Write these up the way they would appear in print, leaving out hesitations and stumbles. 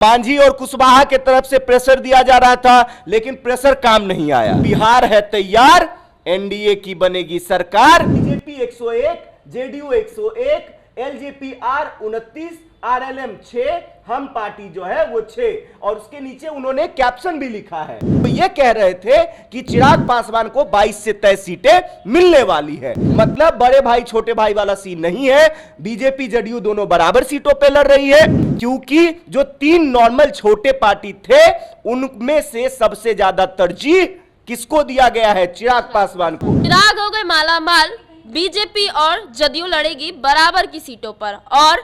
मांझी और कुशवाहा के तरफ से प्रेशर दिया जा रहा था, लेकिन प्रेशर काम नहीं आया। बिहार है तैयार, एनडीए की बनेगी सरकार। BJP 101, JDU 101, LJP R 29, RLM 6, HAM party जो है वो 6, और उसके नीचे उन्होंने कैप्शन भी लिखा है। तो ये कह रहे थे कि चिराग पासवान को 22 से 23 सीटें मिलने वाली है। मतलब बड़े भाई छोटे भाई वाला सीन नहीं है। बीजेपी जेडीयू दोनों बराबर सीटों पे लड़ रही है, क्योंकि जो 3 नॉर्मल छोटे पार्टी थे उनमें से सबसे ज्यादा तरजीह किसको दिया गया है? चिराग पासवान को। चिराग हो गए मालामाल, बीजेपी और जदयू लड़ेगी बराबर की सीटों पर, और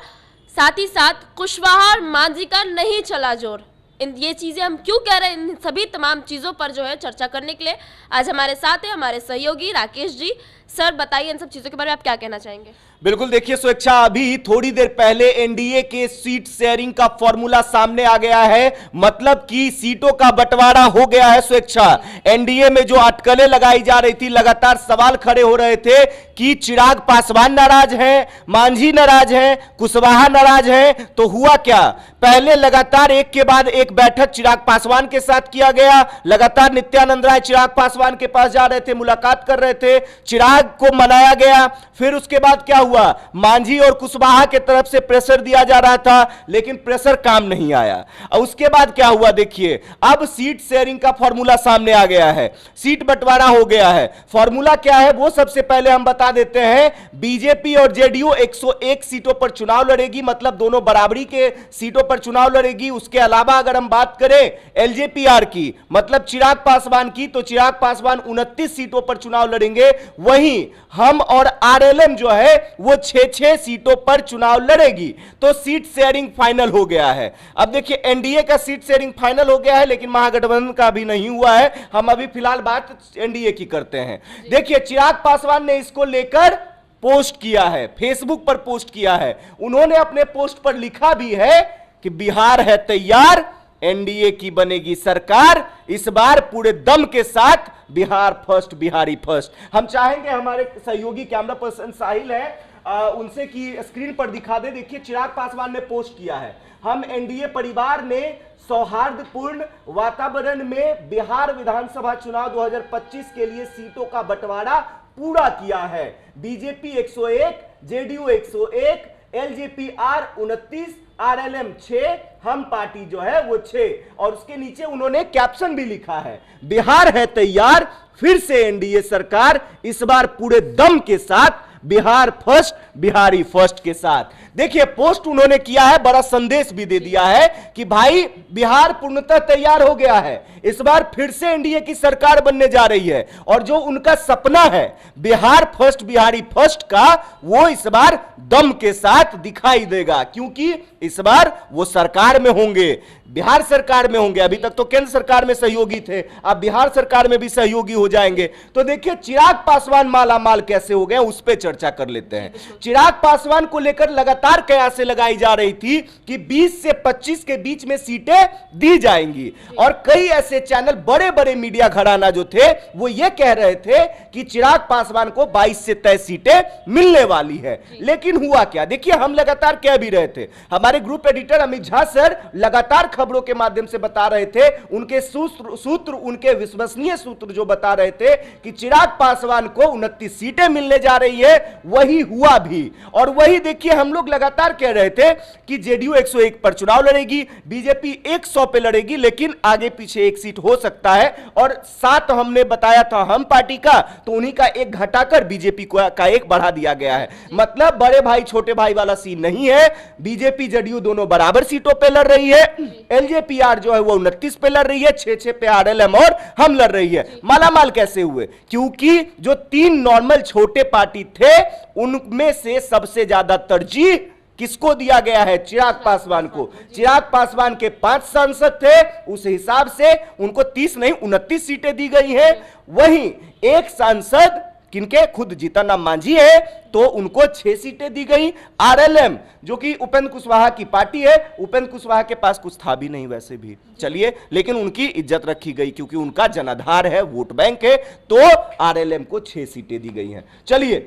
साथ ही साथ कुशवाहा और मांझी का नहीं चला जोर। ये चीजें हम क्यों कह रहे हैं, इन सभी तमाम चीजों पर जो है चर्चा करने के लिए आज हमारे साथ है हमारे सहयोगी राकेश जी। सर बताइए इन सब चीजों के बारे में आप क्या कहना चाहेंगे? बिल्कुल, देखिए स्वेच्छा, अभी थोड़ी देर पहले एनडीए के सीट शेयरिंग का फॉर्मूला सामने आ गया है। मतलब कि सीटों का बंटवारा हो गया है स्वेच्छा। एनडीए में जो अटकलें लगाई जा रही थी, लगातार सवाल खड़े हो रहे थे कि चिराग पासवान नाराज हैं, मांझी नाराज हैं, कुशवाहा नाराज हैं। तो हुआ क्या? पहले लगातार एक के बाद एक बैठक चिराग पासवान के साथ किया गया। लगातार नित्यानंद राय चिराग पासवान के पास जा रहे थे, मुलाकात कर रहे थे, चिराग को मनाया गया। फिर उसके बाद क्या हुआ? मांझी और कुशवाहा के तरफ से प्रेशर दिया जा रहा था, लेकिन प्रेशर काम नहीं आया। और उसके बाद क्या हुआ? देखिए, अब सीट शेयरिंग का फॉर्मूला सामने आ गया है, सीट बंटवारा हो गया है। फॉर्मूला क्या है वो सबसे पहले हम बता देते हैं। बीजेपी और जेडीयू 101 सीटों पर चुनाव लड़ेगी, मतलब दोनों बराबरी के सीटों पर चुनाव लड़ेगी। उसके अलावा अगर हम बात करें एलजेपीआर की, मतलब चिराग पासवान की, तो चिराग पासवान 29 सीटों पर चुनाव लड़ेंगे। वहीं हम और आरएलएम जो है वो 6-6 सीटों पर चुनाव लड़ेगी। तो सीट शेयरिंग फाइनल हो गया है। अब देखिए, एनडीए का सीट शेयरिंग फाइनल हो गया है, लेकिन महागठबंधन का भी नहीं हुआ है। हम अभी फिलहाल बात एनडीए की करते हैं। देखिए, चिराग पासवान ने इसको लेकर पोस्ट किया है, फेसबुक पर पोस्ट किया है। उन्होंने अपने पोस्ट पर लिखा भी है कि बिहार है तैयार, एनडीए की बनेगी सरकार, इस बार पूरे दम के साथ बिहार फर्स्ट, बिहारी फर्स्ट। हम चाहेंगे हमारे सहयोगी कैमरा पर्सन साहिल है, उनसे की स्क्रीन पर दिखा दे। देखिए, चिराग पासवान ने पोस्ट किया है, हम एनडीए परिवार ने सौहार्दपूर्ण वातावरण में बिहार विधानसभा चुनाव 2025 के लिए सीटों का बंटवारा पूरा किया है। BJP 101, JDU 101, LJP R 29, RLM 6, HAM party जो है वो 6, और उसके नीचे उन्होंने कैप्शन भी लिखा है, बिहार है तैयार, फिर से एनडीए सरकार, इस बार पूरे दम के साथ बिहार फर्स्ट, बिहारी फर्स्ट के साथ। देखिए, पोस्ट उन्होंने किया है, बड़ा संदेश भी दे दिया है कि भाई बिहार पूर्णतः तैयार हो गया है, इस बार फिर से एनडीए की सरकार बनने जा रही है। और जो उनका सपना है बिहार फर्स्ट, बिहारी फर्स्ट का, वो इस बार दम के साथ दिखाई देगा, क्योंकि इस बार वो सरकार में होंगे, बिहार सरकार में होंगे। अभी तक तो केंद्र सरकार में सहयोगी थे, अब बिहार सरकार में भी सहयोगी हो जाएंगे। तो देखिए, चिराग पासवान मालामाल कैसे हो गए, उस पर चर्चा कर लेते हैं। चिराग पासवान को लेकर लगातार कयासें लगाई जा रही थी कि 20 से 25 के बीच में सीटें दी जाएंगी, और कई ऐसे चैनल, बड़े बड़े मीडिया घराना जो थे वो ये कह रहे थे कि चिराग पासवान को 22 से 23 सीटें मिलने वाली है। लेकिन हुआ क्या? देखिए, हम लगातार कह भी रहे थे, हमारे group editor Amit Jha sir लगातार खबरों के माध्यम से बता रहे थे, उनके सूत्र उनके विश्वसनीय सूत्र जो बता रहे थे कि चिराग पासवान को 29 सीटें मिलने जा रही है। वही हुआ भी, और वही देखिए, हम लोग लगातार कह रहे थे कि जेडीयू 101 पर चुनाव लड़ेगी, बीजेपी 100 पे लड़ेगी, लेकिन आगे पीछे एक सीट हो सकता है। और 7 हमने बताया था हम पार्टी का, तो उन्हीं का एक घटाकर बीजेपी का एक बढ़ा दिया गया है। मतलब बड़े भाई छोटे भाई वाला सीन नहीं है। बीजेपी जेडीयू दोनों बराबर सीटों पे लड़ रही है। एलजेपीआर जो है वो 29 पे लड़ रही है, 6-6 पे आरएलएम और हम लड़ रही है। मालामाल कैसे हुए? क्योंकि जो 3 नॉर्मल छोटे पार्टी थे उनमें से सबसे ज्यादा तरजीह किसको दिया गया है? चिराग पासवान को। चिराग पासवान के 5 सांसद थे, उस हिसाब से उनको 30 नहीं 29 सीटें दी गई हैं। वहीं एक सांसद किनके, खुद जीतन राम मांझी है, तो उनको 6 सीटें दी गई। आरएलएम जो कि उपेंद्र कुशवाहा की पार्टी है, उपेंद्र कुशवाहा के पास कुछ था भी नहीं वैसे भी, चलिए, लेकिन उनकी इज्जत रखी गई क्योंकि उनका जनाधार है, वोट बैंक है, तो आरएलएम को 6 सीटें दी गई हैं। चलिए,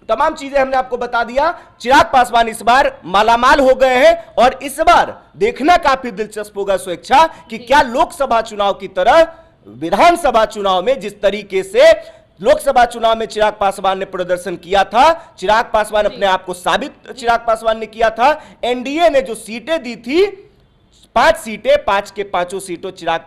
तमाम चीजें हमने आपको बता दिया। चिराग पासवान इस बार मालामाल हो गए हैं और इस बार देखना काफी दिलचस्प होगा स्वेच्छा कि क्या लोकसभा चुनाव की तरह विधानसभा चुनाव में जिस तरीके से लोकसभा चुनाव में चिराग पासवान ने प्रदर्शन किया था, चिराग पासवान अपने आप को साबित चिराग पासवान ने किया था। एनडीए ने जो सीटें दी थी 5 सीटें, 5 के 5 सीटों चिराग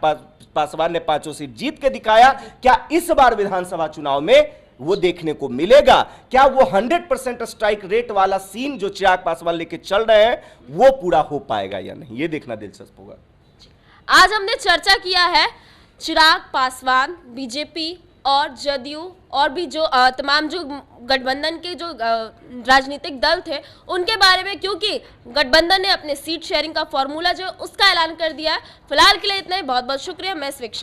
पासवान ने 5 सीट जीत के दिखाया। क्या इस बार विधानसभा चुनाव में वो देखने को मिलेगा? क्या वो 100% स्ट्राइक रेट वाला सीन जो चिराग पासवान लेके चल रहे हैं वो पूरा हो पाएगा या नहीं, ये देखना दिलचस्प होगा। आज हमने चर्चा किया है चिराग पासवान, बीजेपी और जदयू और भी जो तमाम जो गठबंधन के जो राजनीतिक दल थे उनके बारे में, क्योंकि गठबंधन ने अपने सीट शेयरिंग का फॉर्मूला जो उसका ऐलान कर दिया है। फिलहाल के लिए इतना ही, बहुत बहुत शुक्रिया। मैं स्वेच्छा।